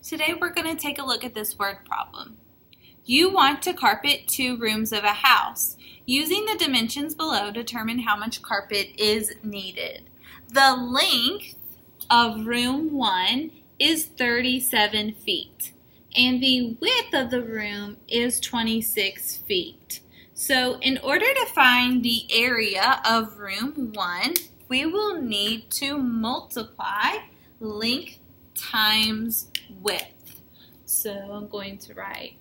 Today we're going to take a look at this word problem. You want to carpet 2 rooms of a house. Using the dimensions below, determine how much carpet is needed. The length of room 1 is 37 feet and the width of the room is 26 feet. So in order to find the area of room 1, we will need to multiply length times width. So I'm going to write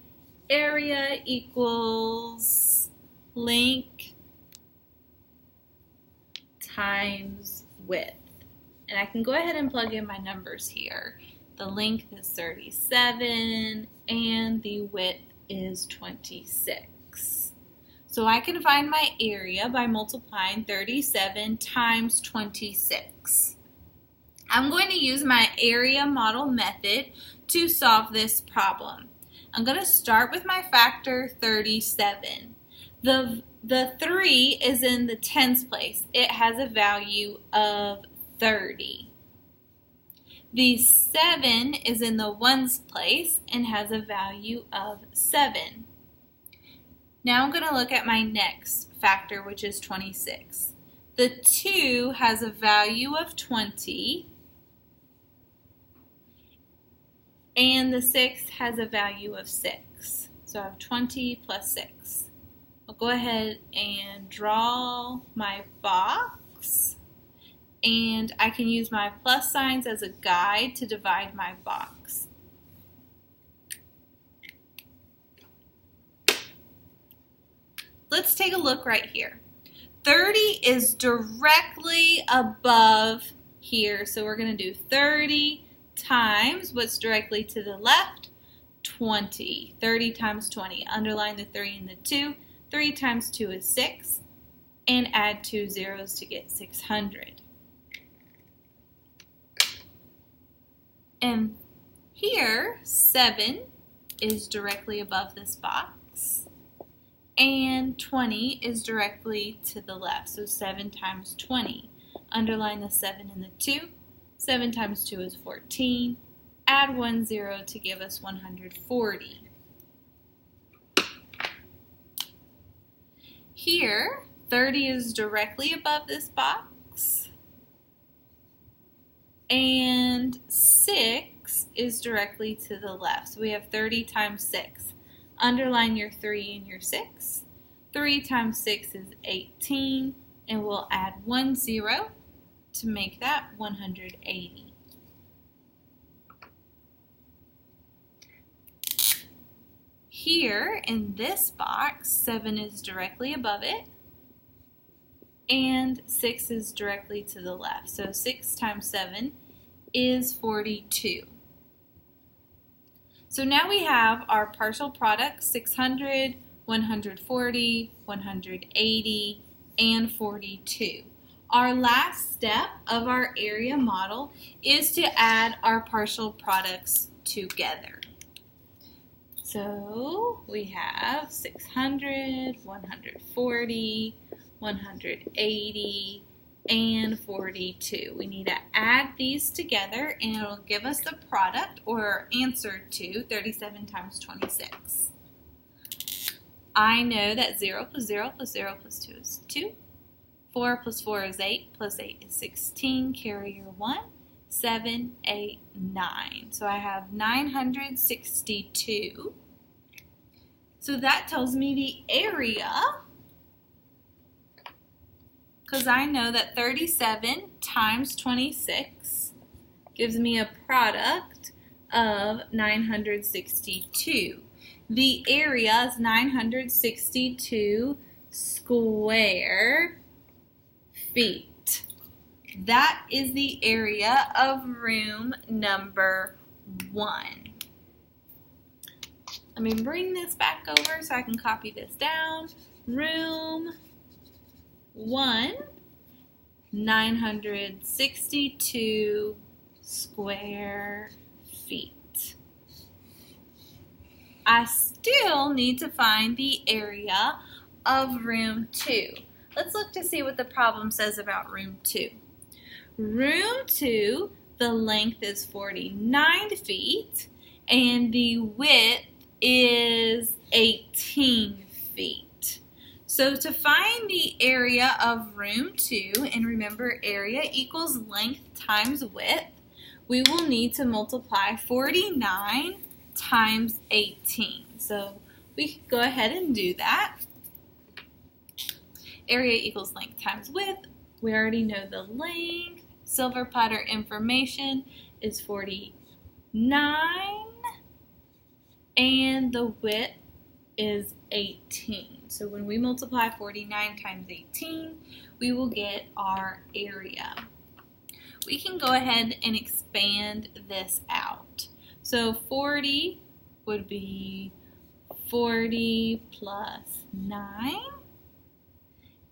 area equals length times width. And I can go ahead and plug in my numbers here. The length is 37 and the width is 26. So I can find my area by multiplying 37 times 26. I'm going to use my area model method to solve this problem. I'm going to start with my factor 37. The 3 is in the tens place. It has a value of 30. The 7 is in the ones place and has a value of 7. Now I'm going to look at my next factor, which is 26. The 2 has a value of 20. And the 6 has a value of 6. So I have 20 plus 6. I'll go ahead and draw my box. And I can use my plus signs as a guide to divide my box. Let's take a look right here. 30 is directly above here. So we're going to do 30 times what's directly to the left, 20. 30 times 20. Underline the 3 and the 2. 3 times 2 is 6. And add 2 zeros to get 600. And here, 7 is directly above this box. And 20 is directly to the left. So 7 times 20. Underline the 7 and the 2. 7 times 2 is 14. Add 1 zero to give us 140. Here, 30 is directly above this box. And 6 is directly to the left. So we have 30 times 6. Underline your 3 and your 6. 3 times 6 is 18. And we'll add 1 zero to make that 180. Here in this box, 7 is directly above it and 6 is directly to the left. So 6 times 7 is 42. So now we have our partial product 600, 140, 180, and 42. Our last step of our area model is to add our partial products together. So we have 600, 140, 180, and 42. We need to add these together and it'll give us the product or answer to 37 times 26. I know that 0 plus 0 plus 0 plus 2 is 2. 4 plus 4 is 8, plus 8 is 16, carry your 1, 7, 8, 9. So I have 962. So that tells me the area, because I know that 37 times 26 gives me a product of 962. The area is 962 square feet. That is the area of room number 1. Let me bring this back over so I can copy this down. Room 1, 962 square feet. I still need to find the area of room 2. Let's look to see what the problem says about room 2. Room 2, the length is 49 feet and the width is 18 feet. So to find the area of room 2, and remember area equals length times width, we will need to multiply 49 times 18. So we can go ahead and do that. Area equals length times width. We already know the length. Silver platter information is 49, and the width is 18. So when we multiply 49 times 18, we will get our area. We can go ahead and expand this out. So 40 would be 40 plus 9,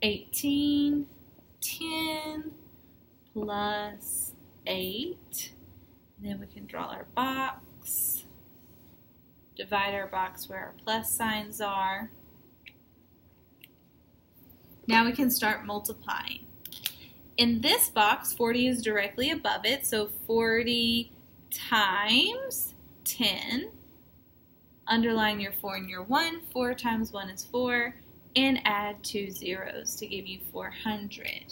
18, 10 plus 8. Then we can draw our box, divide our box where our plus signs are. Now we can start multiplying. In this box, 40 is directly above it, so 40 times 10. Underline your 4 and your 1. 4 times 1 is 4, and add 2 zeros to give you 400.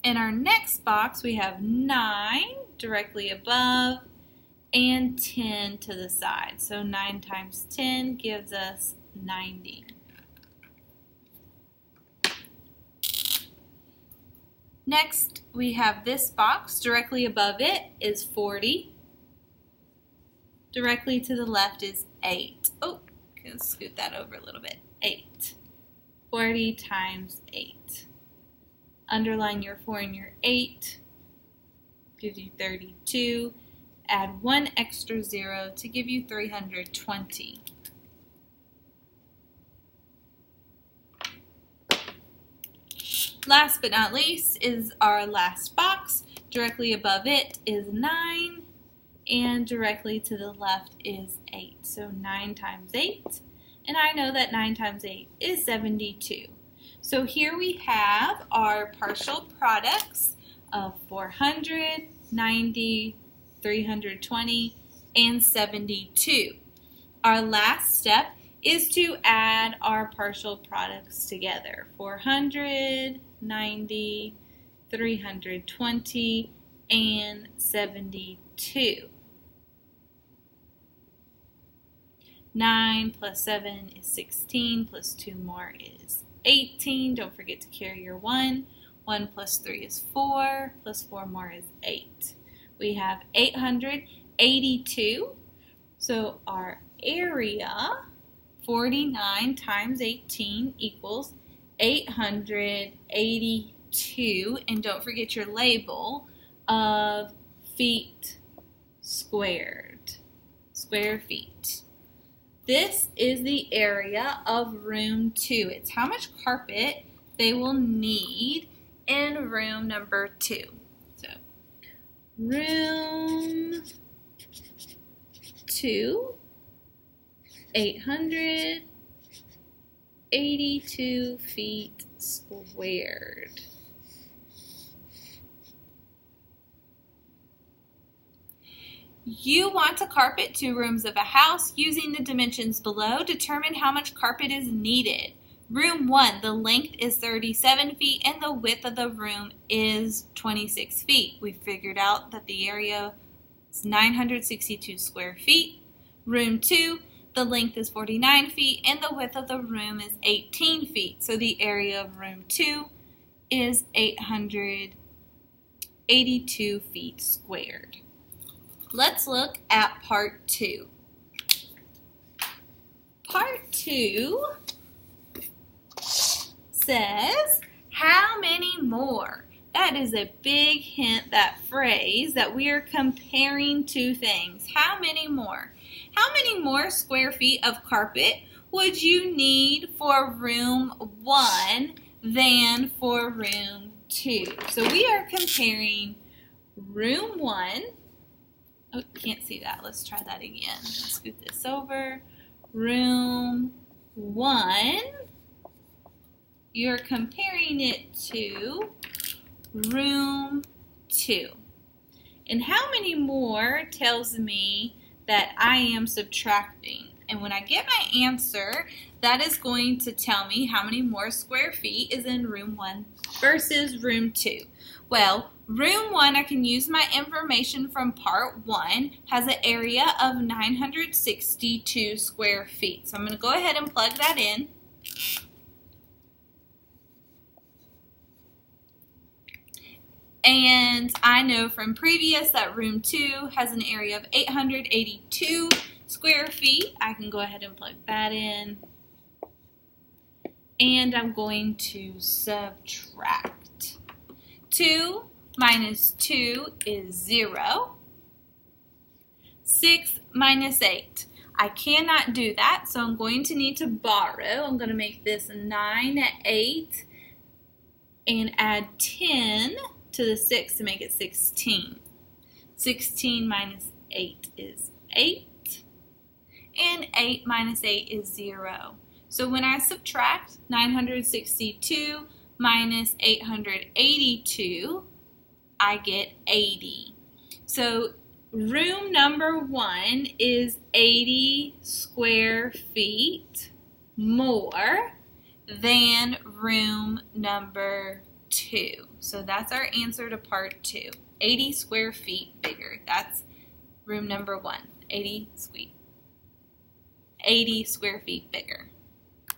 In our next box, we have 9 directly above and 10 to the side. So 9 times 10 gives us 90. Next, we have this box. Directly above it is 40. Directly to the left is 8. Oh, can scoot that over a little bit. 8. 40 times 8. Underline your 4 and your 8. Gives you 32. Add 1 extra 0 to give you 320. Last but not least is our last box. Directly above it is 9, and directly to the left is 8. So 9 times 8, and I know that 9 times 8 is 72. So here we have our partial products of 400, 90, 320, and 72. Our last step is to add our partial products together. 400, 90, 320, and 72. 9 plus 7 is 16, plus 2 more is 18. Don't forget to carry your 1. 1 plus 3 is 4, plus 4 more is 8. We have 882. So our area, 49 times 18 equals 882. And don't forget your label of feet squared, square feet. This is the area of room 2. It's how much carpet they will need in room number 2. So, room 2, 882 feet squared. You want to carpet 2 rooms of a house using the dimensions below. Determine how much carpet is needed. Room 1, the length is 37 feet and the width of the room is 26 feet. We figured out that the area is 962 square feet. Room 2, the length is 49 feet and the width of the room is 18 feet. So the area of room 2 is 882 feet squared. Let's look at part 2. Part 2 says, how many more? That is a big hint, that phrase, that we are comparing 2 things. How many more? How many more square feet of carpet would you need for room 1 than for room 2? So we are comparing room 1. Oh, can't see that. Let's try that again. Let's scoot this over. Room 1. You're comparing it to room 2. And how many more tells me that I am subtracting. And when I get my answer, that is going to tell me how many more square feet is in room 1 versus room 2. Well, room 1, I can use my information from part 1, has an area of 962 square feet. So I'm going to go ahead and plug that in. And I know from previous that room 2 has an area of 882 square feet. I can go ahead and plug that in. And I'm going to subtract. 2 minus 2 is 0. 6 minus 8. I cannot do that, so I'm going to need to borrow. I'm going to make this 9 at 8 and add 10 to the 6 to make it 16. 16 minus 8 is 8, and 8 minus 8 is 0. So when I subtract 962 minus 882, I get 80. So room number 1 is 80 square feet more than room number 2. So that's our answer to part 2. 80 square feet bigger. That's room number 1. 80 square feet bigger.